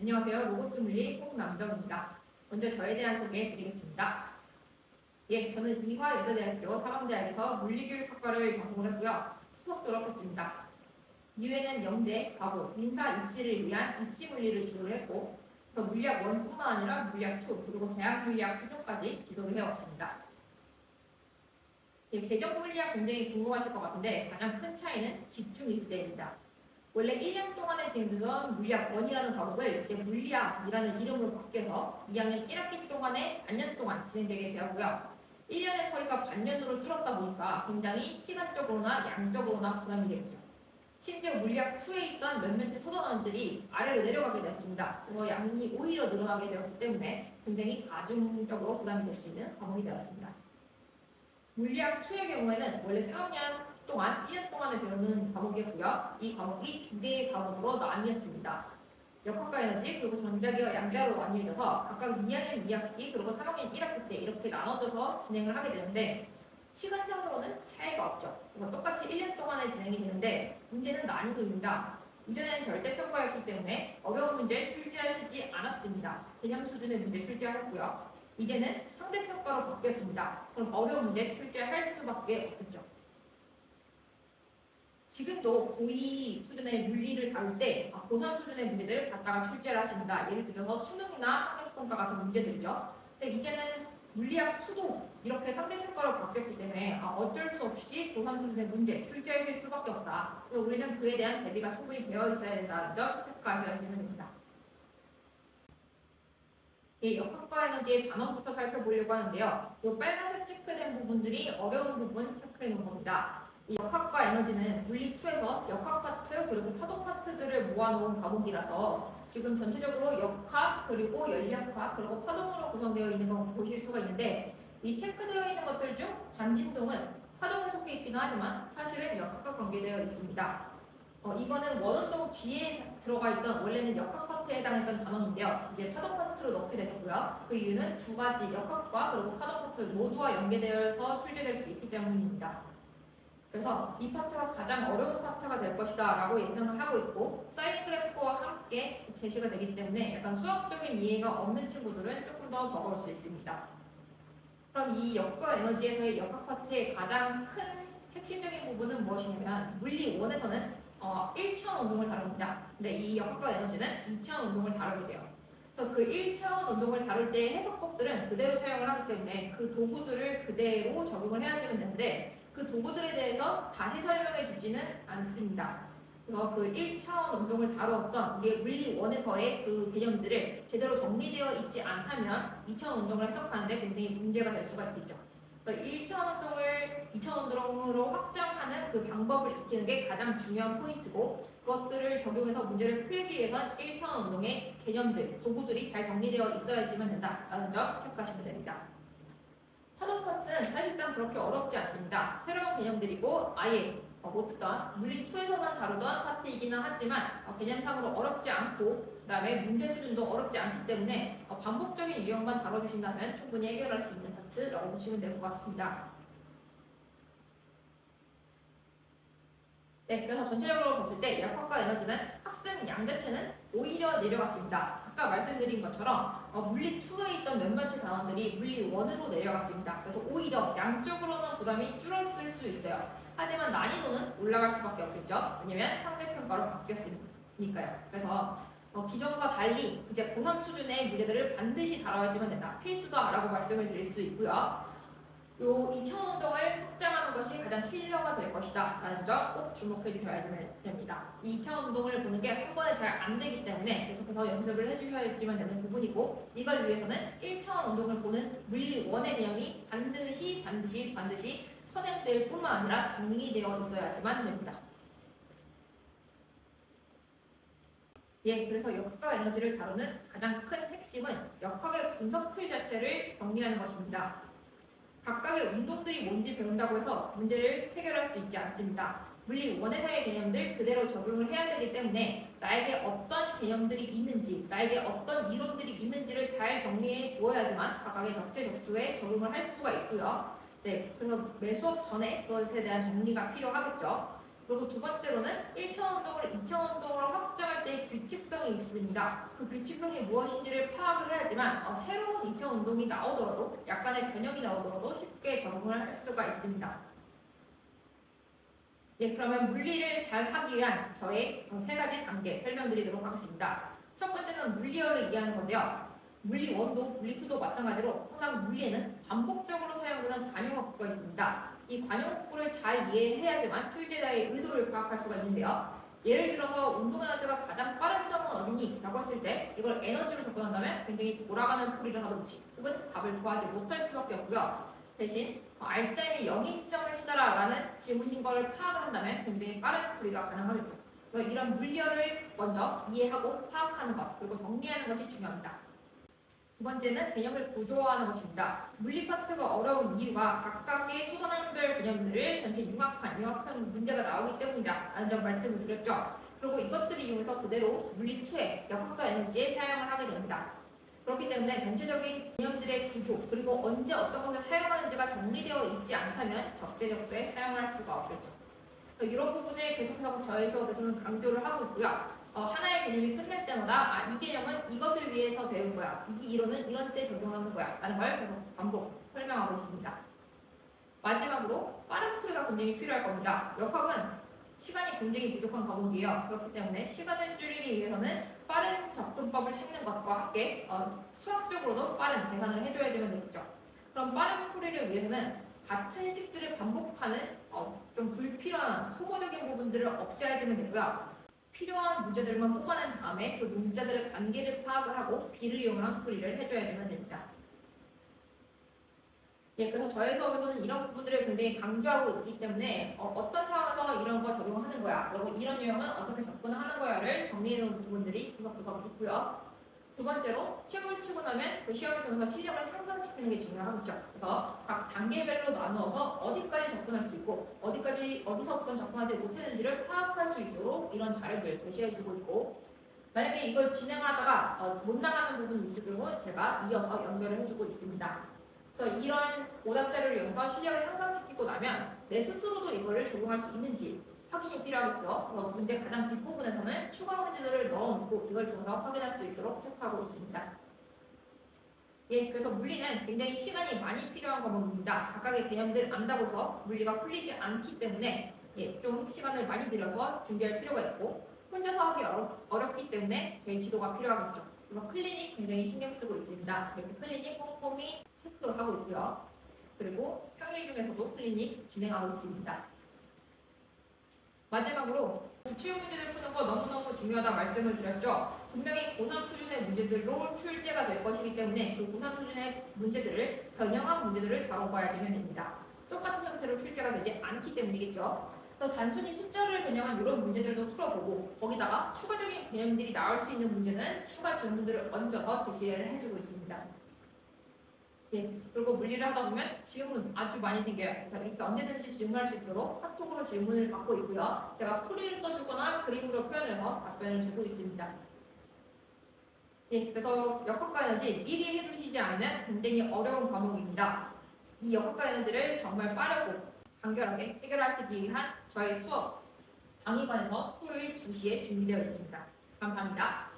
안녕하세요. 로고스 물리 홍남정입니다. 먼저 저에 대한 소개해드리겠습니다. 저는 이화여자대학교 사범대학에서 물리교육학과를 전공을 했고요. 수석 졸업했습니다. 이후에는 영재, 과고, 인사 입시를 위한 입시 물리를 지도를 했고, 물리학 1뿐만 아니라 물리학 2, 그리고 대학 물리학 수준까지 지도를 해왔습니다. 개정 물리학 굉장히 궁금하실 것 같은데 가장 큰 차이는 집중 이수제입니다. 원래 1년 동안에 진행되던 물리학 1이라는 과목을 이제 물리학이라는 이름으로 바뀌어서 2학년 1학기 동안에 반년 동안 진행되게 되었고요. 1년의 커리가 반년으로 줄었다 보니까 굉장히 시간적으로나 양적으로나 부담이 되겠죠. 심지어 물리학 2에 있던 몇몇의 소단원들이 아래로 내려가게 되었습니다. 그래서 양이 오히려 늘어나게 되었기 때문에 굉장히 가중적으로 부담이 될 수 있는 과목이 되었습니다. 물리학 2의 경우에는 원래 4학년 동안 1년 동안에 배우는 과목이었고요. 이 과목이 두 개의 과목으로 나뉘었습니다. 역학과 에너지 그리고 전자기와 양자로 나뉘어져서 각각 2학년 2학기 그리고 3학년 1학기 때 이렇게 나눠져서 진행을 하게 되는데 시간상으로는 차이가 없죠. 똑같이 1년 동안에 진행이 되는데 문제는 난이도입니다. 이전에는 절대평가였기 때문에 어려운 문제 출제하시지 않았습니다. 개념 수준의 문제 출제하였고요. 이제는 상대평가로 바뀌었습니다. 그럼 어려운 문제 출제할 수밖에 없겠죠. 지금도 고2 수준의 물리를 다룰 때 고3 수준의 문제들 갖다가 출제를 하십니다. 예를 들어서 수능이나 학력평가 같은 문제들이죠. 근데 이제는 물리학 2도 이렇게 상대평가로 바뀌었기 때문에 어쩔 수 없이 고3 수준의 문제 출제할 수밖에 없다. 그래서 우리는 그에 대한 대비가 충분히 되어 있어야 된다는 점 체크하셔야지는 됩니다. 역학과 에너지의 단원부터 살펴보려고 하는데요. 이 빨간색 체크된 부분들이 어려운 부분 체크해 놓은 겁니다. 이 역학과 에너지는 물리 2에서 역학 파트 그리고 파동 파트들을 모아놓은 과목이라서 지금 전체적으로 역학 그리고 연력학 그리고 파동으로 구성되어 있는 거 보실 수가 있는데 이 체크되어 있는 것들 중 반진동은 파동에 속해 있기는 하지만 사실은 역학과 관계되어 있습니다. 이거는 원운동 뒤에 들어가 있던 원래는 역학 파트에 해당했던 단원인데요. 이제 파동 파트로 넣게 됐고요. 그 이유는 두 가지 역학과 그리고 파동 파트 모두와 연계되어서 출제될 수 있기 때문입니다. 그래서 이 파트가 가장 어려운 파트가 될 것이다 라고 예상을 하고 있고 사인 그래프와 함께 제시가 되기 때문에 약간 수학적인 이해가 없는 친구들은 조금 더 버거울 수 있습니다. 그럼 이 역과 에너지에서의 역학 파트의 가장 큰 핵심적인 부분은 무엇이냐면 물리 1에서는 1차원 운동을 다룹니다. 근데 이 역학과 에너지는 2차원 운동을 다루게 돼요. 그래서 그 1차원 운동을 다룰 때 해석법들은 그대로 사용을 하기 때문에 그 도구들을 그대로 적용을 해야지만 되는데 그 도구들에 대해서 다시 설명해 주지는 않습니다. 그래서 그 1차원 운동을 다루었던 우리의 물리 1에서의 그 개념들을 제대로 정리되어 있지 않다면 2차원 운동을 해석하는데 굉장히 문제가 될 수가 있겠죠. 1차원 운동을 2차원 운동으로 확장하는 그 방법을 익히는 게 가장 중요한 포인트고 그것들을 적용해서 문제를 풀기 위해선 1차원 운동의 개념들, 도구들이 잘 정리되어 있어야지만 된다라는 점 체크하시면 됩니다. 파동 파트는 사실상 그렇게 어렵지 않습니다. 새로운 개념들이고 아예 못 듣던 물리 2에서만 다루던 파트이기는 하지만 개념상으로 어렵지 않고 그 다음에 문제 수준도 어렵지 않기 때문에 반복적인 유형만 다뤄주신다면 충분히 해결할 수 있는 파트라고 보시면 될 것 같습니다. 그래서 전체적으로 봤을 때 역학과 에너지는 학생 양 자체는 오히려 내려갔습니다. 아까 말씀드린 것처럼 물리 2에 있던 몇몇의 단원들이 물리 1으로 내려갔습니다. 그래서 오히려 양적으로는 부담이 줄었을 수 있어요. 하지만 난이도는 올라갈 수밖에 없겠죠. 왜냐면 상대평가로 바뀌었으니까요. 그래서 기존과 달리 이제 고3 수준의 문제들을 반드시 다뤄야지만 된다. 필수다라고 말씀을 드릴 수 있고요. 요 2차원 운동을 확장하는 것이 가장 킬러가 될 것이다 라는 점 꼭 주목해 주셔야 됩니다. 이 2차원 운동을 보는 게 한 번에 잘 안 되기 때문에 계속해서 연습을 해주셔야지만 되는 부분이고 이걸 위해서는 1차원 운동을 보는 물리 1의 개념이 반드시 선행될 뿐만 아니라 정리되어 있어야지만 됩니다. 그래서 역학과 에너지를 다루는 가장 큰 핵심은 역학의 분석 틀 자체를 정리하는 것입니다. 각각의 운동들이 뭔지 배운다고 해서 문제를 해결할 수 있지 않습니다. 물리 1에서의 개념들 그대로 적용을 해야 되기 때문에 나에게 어떤 개념들이 있는지, 나에게 어떤 이론들이 있는지를 잘 정리해 주어야지만 각각의 적재적소에 적용을 할 수가 있고요. 그래서 매 수업 전에 그것에 대한 정리가 필요하겠죠. 그리고 두 번째로는 1차원 운동을 2차원 운동으로 확장할 때 가지의 규칙성이 있습니다. 그 규칙성이 무엇인지를 파악을 해야지만 새로운 2차 운동이 나오더라도 약간의 변형이 나오더라도 쉽게 적응을 할 수가 있습니다. 예, 그러면 물리를 잘 하기 위한 저의 세 가지 단계 설명드리도록 하겠습니다. 첫 번째는 물리어를 이해하는 건데요. 물리 1도 물리 2도 마찬가지로 항상 물리에는 반복적으로 사용되는 관용어구가 있습니다. 이 관용어구를 잘 이해해야지만 출제자의 의도를 파악할 수가 있는데요. 예를 들어서 운동 에너지가 가장 빠른 점은 어디니? 라고 했을 때 이걸 에너지로 접근한다면 굉장히 돌아가는 풀이를 하든지 혹은 답을 구하지 못할 수밖에 없고요. 대신 알짜임의 영인점을 찾아라 라는 질문인 것을 파악을 한다면 굉장히 빠른 풀이가 가능하겠죠. 이런 물리어를 먼저 이해하고 파악하는 것 그리고 정리하는 것이 중요합니다. 두 번째는 개념을 구조화하는 것입니다. 물리 파트가 어려운 이유가 각각의 소단원별 개념들을 전체 융합한 문제가 나오기 때문이다 라는 점 말씀을 드렸죠. 그리고 이것들을 이용해서 그대로 물리 2의 역학과 에너지에 사용을 하게 됩니다. 그렇기 때문에 전체적인 개념들의 구조 그리고 언제 어떤 것을 사용하는지가 정리되어 있지 않다면 적재적소에 사용할 수가 없겠죠. 이런 부분을 계속해서 저희 수업에서는 강조를 하고 있고요. 하나의 개념이 끝날 때마다 이 개념은 이것을 위해서 배운 거야. 이 이론은 이런 때 적용하는 거야. 라는 걸 계속 반복 설명하고 있습니다. 마지막으로 빠른 풀이가 굉장히 필요할 겁니다. 역학은 시간이 굉장히 부족한 과목이에요. 그렇기 때문에 시간을 줄이기 위해서는 빠른 접근법을 찾는 것과 함께 수학적으로도 빠른 계산을 해줘야지만 되겠죠. 그럼 빠른 풀이를 위해서는 같은 식들을 반복하는 좀 불필요한 소모적인 부분들을 없애야지만 되고요. 필요한 문제들만 뽑아낸 다음에 그 문제들의 관계를 파악을 하고 비를 이용한 풀이를 해줘야지만 됩니다. 예, 그래서 저희 수업에서는 이런 부분들을 굉장히 강조하고 있기 때문에 어떤 상황에서 이런 거 적용하는 거야, 그리고 이런 유형은 어떻게 접근하는 거야를 정리해놓은 부분들이 구석구석 있고요. 두 번째로 시험을 치고 나면 그 시험을 통해서 실력을 향상시키는 게 중요하겠죠. 그래서 각 단계별로 나누어서 어디까지 접근할 수 있고 어디서부터 접근하지 못했는지를 파악할 수 있도록 이런 자료들 제시해주고 있고, 만약에 이걸 진행하다가 못 나가는 부분이 있을 경우 제가 이어서 연결을 해주고 있습니다. 그래서 이런 오답 자료를 이용해서 실력을 향상시키고 나면 내 스스로도 이거를 적용할 수 있는지 확인이 필요하겠죠. 문제 가장 뒷부분에서는 추가 문제들을 넣어놓고 이걸 통해서 확인할 수 있도록 체크하고 있습니다. 예, 그래서 물리는 굉장히 시간이 많이 필요한 과목입니다. 각각의 개념들 안다고 해서 물리가 풀리지 않기 때문에 좀 시간을 많이 들여서 준비할 필요가 있고, 혼자서 하기 어렵기 때문에 저희 지도가 필요하겠죠. 그래서 클리닉 굉장히 신경 쓰고 있습니다. 이렇게 클리닉 꼼꼼히 체크하고 있고요. 그리고 평일 중에서도 클리닉 진행하고 있습니다. 마지막으로 기출 문제를 푸는 거 너무너무 중요하다 말씀을 드렸죠. 분명히 고3 수준의 문제들로 출제가 될 것이기 때문에 그 고3 수준의 문제들을 변형한 문제들을 다뤄봐야지만 됩니다. 똑같은 형태로 출제가 되지 않기 때문이겠죠. 그래서 단순히 숫자를 변형한 이런 문제들도 풀어보고 거기다가 추가적인 개념들이 나올 수 있는 문제는 추가 질문들을 얹어서 제시를 해주고 있습니다. 예, 그리고 물리를 하다 보면 질문 아주 많이 생겨요. 그래서 이렇게 언제든지 질문할 수 있도록 카톡으로 질문을 받고 있고요. 제가 풀이를 써주거나 그림으로 표현해서 답변을 주고 있습니다. 예, 그래서 역학과 에너지 미리 해두시지 않으면 굉장히 어려운 과목입니다. 이 역학과 에너지를 정말 빠르고 간결하게 해결하시기 위한 저의 수업 강의관에서 토요일 2시에 준비되어 있습니다. 감사합니다.